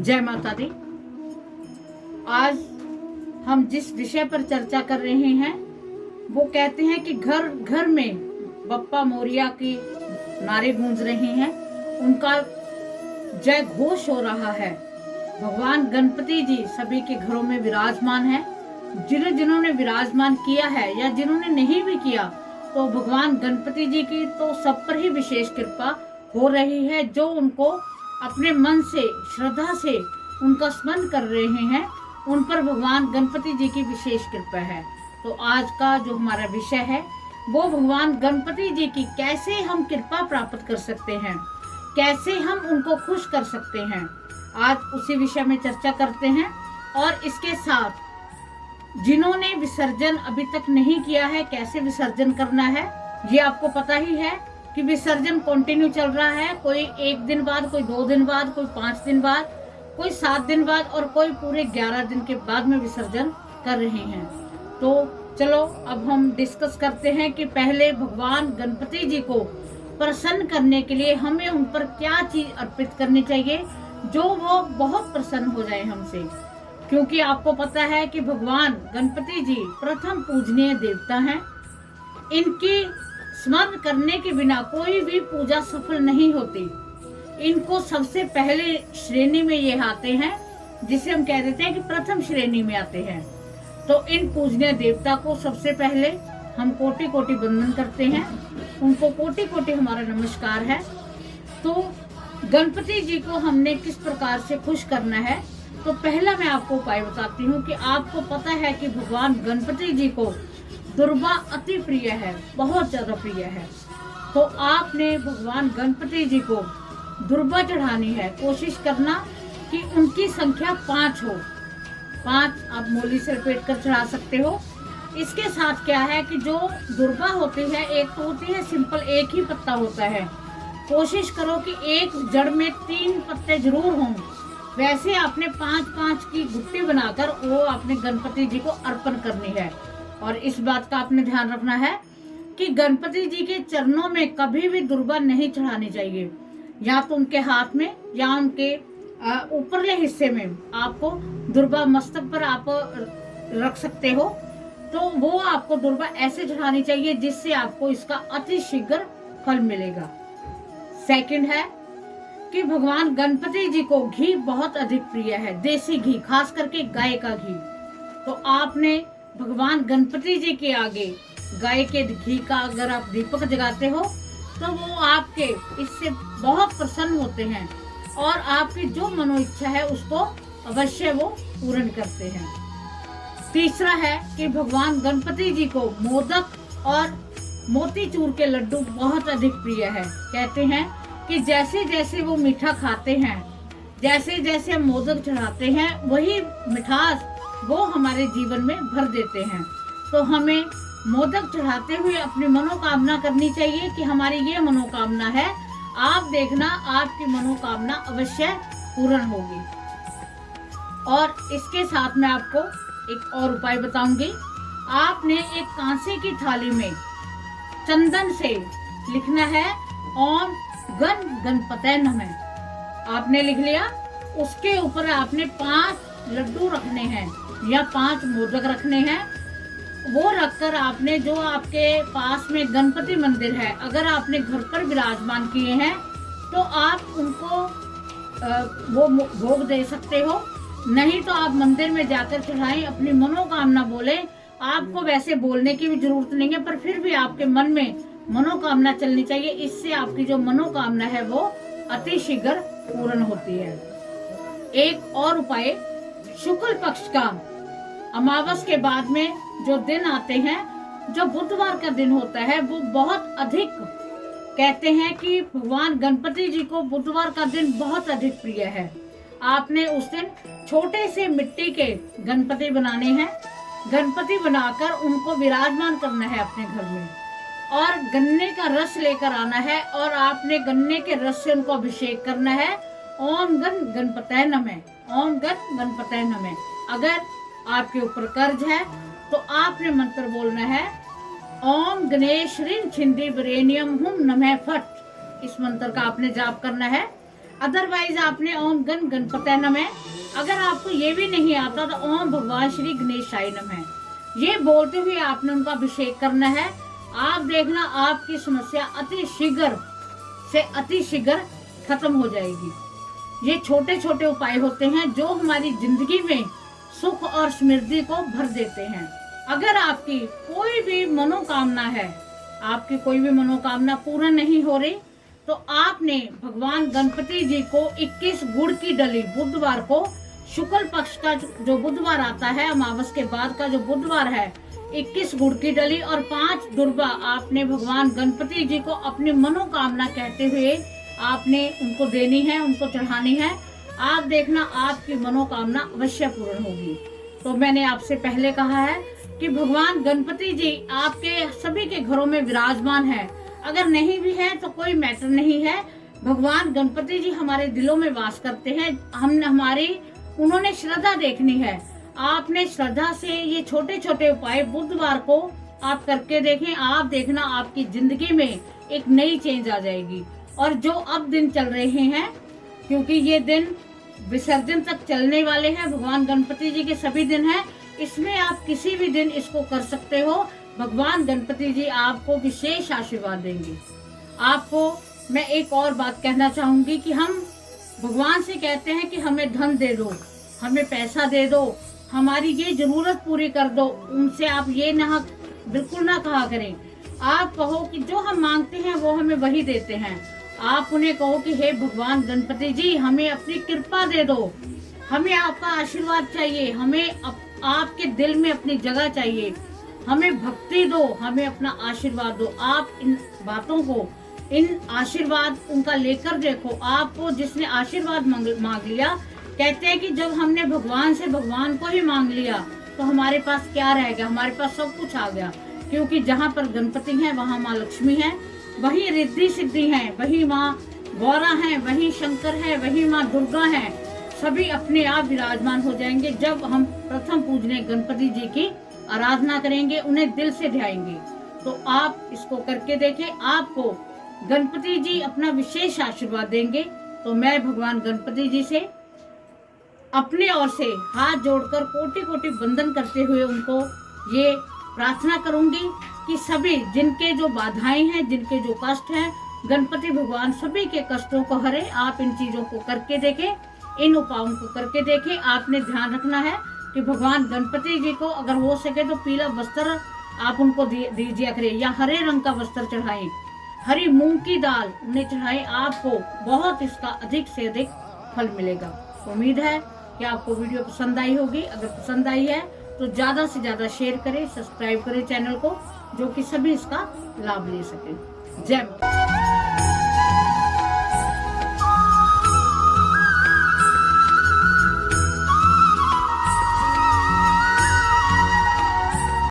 जय माता दी। आज हम जिस विषय पर चर्चा कर रहे हैं वो कहते हैं कि घर घर में बप्पा मोरिया की नारे गूंज रहे हैं, उनका जय घोष हो रहा है। भगवान गणपति जी सभी के घरों में विराजमान है। जिन्होंने विराजमान किया है या जिन्होंने नहीं भी किया तो भगवान गणपति जी की तो सब पर ही विशेष कृपा हो रही है। जो उनको अपने मन से श्रद्धा से उनका स्मरण कर रहे हैं उन पर भगवान गणपति जी की विशेष कृपा है। तो आज का जो हमारा विषय है वो भगवान गणपति जी की कैसे हम कृपा प्राप्त कर सकते हैं, कैसे हम उनको खुश कर सकते हैं, आज उसी विषय में चर्चा करते हैं। और इसके साथ जिन्होंने विसर्जन अभी तक नहीं किया है, कैसे विसर्जन करना है ये आपको पता ही है कि विसर्जन कंटिन्यू चल रहा है। कोई 1 दिन बाद, कोई 2 दिन बाद, कोई 5 दिन बाद, कोई 7 दिन बाद और कोई पूरे 11 दिन के बाद में विसर्जन कर रहे हैं। तो चलो अब हम डिस्कस करते हैं कि पहले भगवान गणपति जी को प्रसन्न करने के लिए हमें उन पर क्या चीज अर्पित करनी चाहिए जो वो बहुत प्रसन्न हो जाए हमसे। क्योंकि आपको पता है कि भगवान गणपति जी प्रथम पूजनीय देवता हैं। इनकी स्मरण करने के बिना कोई भी पूजा सफल नहीं होती। इनको सबसे पहले श्रेणी में ये आते हैं जिसे हम कह देते हैं कि प्रथम श्रेणी में आते हैं। तो इन पूजनीय देवता को सबसे पहले हम कोटि कोटि वंदन करते हैं, उनको कोटि कोटि हमारा नमस्कार है। तो गणपति जी को हमने किस प्रकार से खुश करना है, तो पहला मैं आपको उपाय बताती हूँ कि आपको पता है कि भगवान गणपति जी को दुर्बा अति प्रिय है, बहुत ज्यादा प्रिय है। तो आपने भगवान गणपति जी को दुर्बा चढ़ानी है। कोशिश करना कि उनकी संख्या 5 हो। 5 आप मूली से लपेट कर चढ़ा सकते हो। इसके साथ क्या है कि जो दुर्बा होती है, एक तो होती है सिंपल, एक ही पत्ता होता है। कोशिश करो कि एक जड़ में 3 पत्ते जरूर हों। वैसे आपने 5-5 की गुट्टी बनाकर वो अपने गणपति जी को अर्पण करनी है। और इस बात का आपने ध्यान रखना है कि गणपति जी के चरणों में कभी भी दुर्बा नहीं चढ़ानी चाहिए। या तो उनके हाथ में या उनके ऊपरले हिस्से में आपको दुर्बा मस्तक पर आप रख सकते हो। तो वो आपको दुर्बा ऐसे चढ़ानी चाहिए जिससे आपको इसका अति शीघ्र फल मिलेगा। सेकंड है कि भगवान गणपति जी को घी बहुत अधिक प्रिय है, देसी घी, खास करके गाय का घी। तो आपने भगवान गणपति जी के आगे गाय के घी का अगर आप दीपक जगाते हो तो वो आपके इससे बहुत प्रसन्न होते हैं और आपकी जो मनो इच्छा है उसको अवश्य वो पूर्ण करते हैं। तीसरा है कि भगवान गणपति जी को मोदक और मोतीचूर के लड्डू बहुत अधिक प्रिय है। कहते हैं कि जैसे जैसे वो मीठा खाते हैं, जैसे जैसे हम मोदक चढ़ाते हैं, वही मिठास वो हमारे जीवन में भर देते हैं। तो हमें मोदक चढ़ाते हुए अपनी मनोकामना करनी चाहिए कि हमारी ये मनोकामना है, आप देखना आपकी मनोकामना अवश्य पूर्ण होगी। और इसके साथ मैं आपको एक और उपाय बताऊंगी। आपने एक कांसे की थाली में चंदन से लिखना है ओम गण गणपतये नमः। आपने लिख लिया, उसके ऊपर आपने 5 लड्डू रखने हैं या 5 मोदक रखने हैं। वो रखकर आपने जो आपके पास में गणपति मंदिर है, अगर आपने घर पर विराजमान किए हैं तो आप उनको वो भोग दे सकते हो। नहीं तो आप मंदिर में जाकर चढ़ाएं, अपनी मनोकामना बोले। आपको वैसे बोलने की भी जरूरत नहीं है, पर फिर भी आपके मन में मनोकामना चलनी चाहिए। इससे आपकी जो मनोकामना है वो अति शीघ्र पूर्ण होती है। एक और उपाय, शुक्ल पक्ष का अमावस के बाद में जो दिन आते हैं, जो बुधवार का दिन होता है, वो बहुत अधिक कहते हैं कि भगवान गणपति जी को बुधवार का दिन बहुत अधिक प्रिय है। आपने उस दिन छोटे से मिट्टी के गणपति बनाने हैं। गणपति बनाकर उनको विराजमान करना है अपने घर में और गन्ने का रस लेकर आना है और आपने गन्ने के रस से उनको अभिषेक करना है। ओम गण गणपतये नमः, ओम गण गणपतये नमः। अगर आपके ऊपर कर्ज है तो आपने मंत्र बोलना है ओम गणेश ऋण छिंदी वरेण्यम हुम नमः फट। इस मंत्र का आपने जाप करना है। अदरवाइज आपने ओम गण गणपतये नमः, अगर आपको ये भी नहीं आता तो ओम भगवान श्री गणेशाय नमः, ये बोलते हुए आपने उनका अभिषेक करना है। आप देखना आपकी समस्या अति शीघ्र से अति शीघ्र खत्म हो जाएगी। ये छोटे छोटे उपाय होते हैं जो हमारी जिंदगी में सुख और समृद्धि को भर देते हैं। अगर आपकी कोई भी मनोकामना है, आपकी कोई भी मनोकामना पूर्ण नहीं हो रही, तो आपने भगवान गणपति जी को 21 गुड़ की डली, बुधवार को शुक्ल पक्ष का जो बुधवार आता है, अमावस के बाद का जो बुधवार है, 21 गुड़ की डली और 5 दुर्बा आपने भगवान गणपति जी को अपनी मनोकामना कहते हुए आपने उनको देनी है, उनको चढ़ानी है। आप देखना आपकी मनोकामना अवश्य पूर्ण होगी। तो मैंने आपसे पहले कहा है कि भगवान गणपति जी आपके सभी के घरों में विराजमान है। अगर नहीं भी है तो कोई मैटर नहीं है, भगवान गणपति जी हमारे दिलों में वास करते हैं। उन्होंने श्रद्धा देखनी है। आपने श्रद्धा से ये छोटे छोटे उपाय बुधवार को आप करके देखें। आप देखना आपकी जिंदगी में एक नई चेंज आ जाएगी। और जो अब दिन चल रहे हैं, क्योंकि ये दिन विसर्जन तक चलने वाले हैं, भगवान गणपति जी के सभी दिन हैं, इसमें आप किसी भी दिन इसको कर सकते हो। भगवान गणपति जी आपको विशेष आशीर्वाद देंगे। आपको मैं एक और बात कहना चाहूंगी कि हम भगवान से कहते हैं कि हमें धन दे दो, हमें पैसा दे दो, हमारी ये जरूरत पूरी कर दो। उनसे आप ये ना बिल्कुल ना कहा करें। आप कहो कि जो हम मांगते हैं वो हमें वही देते हैं। आप उन्हें कहो कि हे भगवान गणपति जी, हमें अपनी कृपा दे दो, हमें आपका आशीर्वाद चाहिए, हमें आपके दिल में अपनी जगह चाहिए, हमें भक्ति दो, हमें अपना आशीर्वाद दो। आप इन बातों को, इन आशीर्वाद उनका लेकर देखो। आपको जिसने आशीर्वाद मांग लिया, कहते हैं कि जब हमने भगवान से भगवान को ही मांग लिया तो हमारे पास क्या रह गया, हमारे पास सब कुछ आ गया। क्योंकि जहाँ पर गणपति है वहाँ माँ लक्ष्मी है, वही रिद्धि सिद्धि है, वही माँ गौरा है, वही शंकर है, वही माँ दुर्गा है। सभी अपने आप विराजमान हो जाएंगे जब हम प्रथम पूजने गणपति जी की आराधना करेंगे, उन्हें दिल से ध्याएंगे। तो आप इसको करके देखें, आपको गणपति जी अपना विशेष आशीर्वाद देंगे। तो मैं भगवान गणपति जी से अपने ओर से हाथ जोड़कर कोटि कोटि वंदन करते हुए उनको ये प्रार्थना करूंगी कि सभी जिनके जो बाधाएं हैं, जिनके जो कष्ट हैं, गणपति भगवान सभी के कष्टों को हरे। आप इन चीजों को करके देखें, इन उपायों को करके देखें। आपने ध्यान रखना है कि भगवान गणपति जी को अगर हो सके तो पीला वस्त्र आप उनको दीजिए करें, या हरे रंग का वस्त्र चढ़ाएं, हरी मूंग की दाल उन्हें चढ़ाएं। आपको बहुत इसका अधिक से अधिक फल मिलेगा। उम्मीद है कि आपको वीडियो पसंद आई होगी। अगर पसंद आई है तो ज्यादा से ज्यादा शेयर करें, सब्सक्राइब करें चैनल को, जो कि सभी इसका लाभ ले सकें। जय माता।